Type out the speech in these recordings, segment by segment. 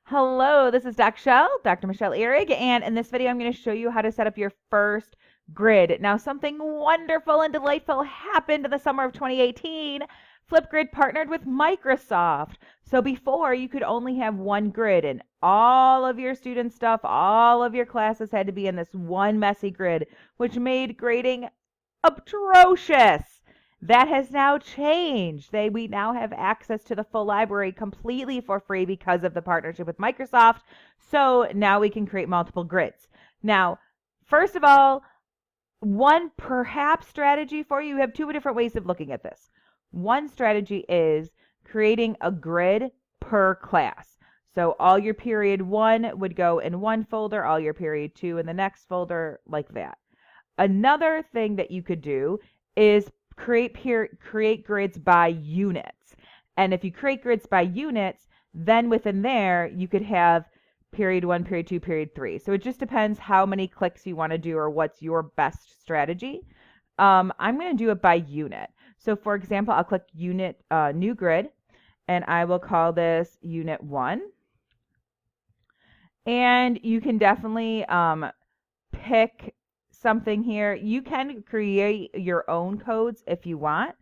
Hello, this is Dr. Chelle, Dr. Michelle Ehrig, and in this video I'm going to show you how to set up your first grid. Now, something wonderful and delightful happened in the summer of 2018. Flipgrid partnered with Microsoft. So before, you could only have one grid, and all of your student stuff, all of your classes had to be in this one messy grid, which made grading atrocious. That has now changed. We now have access to the full library completely for free because of the partnership with Microsoft. So now we can create multiple grids. Now, first of all, one perhaps strategy for you have two different ways of looking at this. One strategy is creating a grid per class. So all your period 1 would go in one folder, all your period 2 in the next folder, like that. Another thing that you could do is create grids by units. And if you create grids by units, then within there you could have period 1, period 2, period 3. So it just depends how many clicks you want to do or what's your best strategy. I'm going to do it by unit. So for example, I'll click unit, new grid, and I will call this unit 1. And you can definitely pick something here. You can create your own codes if you want.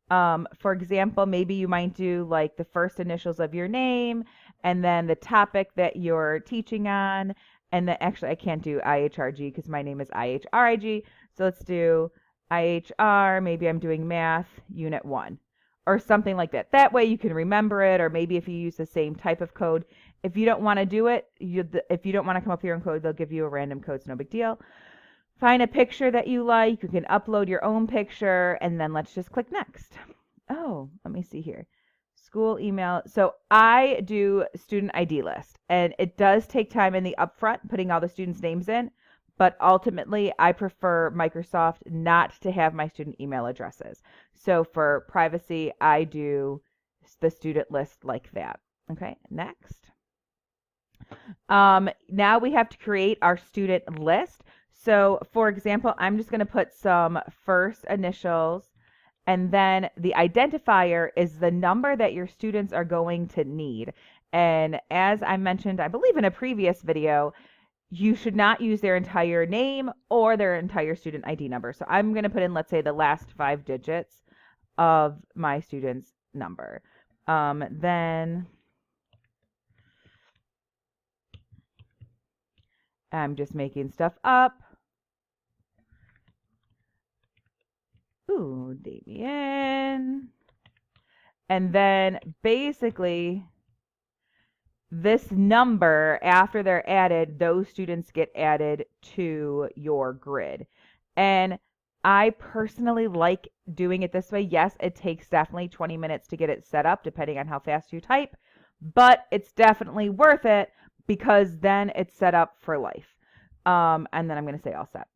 For example, maybe you might do like the first initials of your name and then the topic that you're teaching on. And then actually I can't do IHRG because my name is IHRIG. So let's do IHR. Maybe I'm doing math unit 1 or something like that. That way you can remember it, or maybe if you use the same type of code. If you don't want to do it, if you don't want to come up with your own code, they'll give you a random code. It's no big deal. Find a picture that you like. You can upload your own picture, and then let's just click next. Oh, let me see here. School email. So I do student ID list, and it does take time in the upfront putting all the students' names in, but ultimately I prefer Microsoft not to have my student email addresses. So for privacy, I do the student list like that. Okay, next. Now we have to create our student list. So for example, I'm just going to put some first initials, and then the identifier is the number that your students are going to need. And as I mentioned, I believe in a previous video, you should not use their entire name or their entire student ID number. So I'm going to put in, let's say, the last 5 digits of my student's number. Then I'm just making stuff up. Ooh, Damien. And then basically this number, after they're added, those students get added to your grid. And I personally like doing it this way. Yes, it takes definitely 20 minutes to get it set up, depending on how fast you type, but it's definitely worth it because then it's set up for life. And then I'm going to say all set.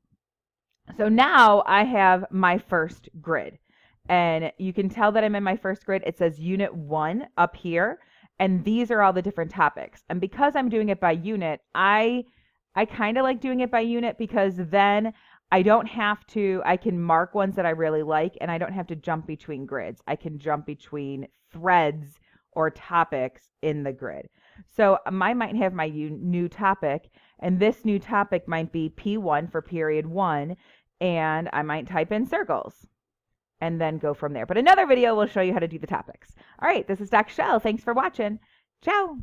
So now I have my first grid, and you can tell that I'm in my first grid. It says unit 1 up here, and these are all the different topics. And because I'm doing it by unit, I kind of like doing it by unit because then I don't have to, I can mark ones that I really like, and I don't have to jump between grids. I can jump between threads or topics in the grid. So I might have my new topic, and this new topic might be P1 for period 1, and I might type in circles and then go from there. But another video will show you how to do the topics. All right, this is Dr. Chelle. Thanks for watching. Ciao.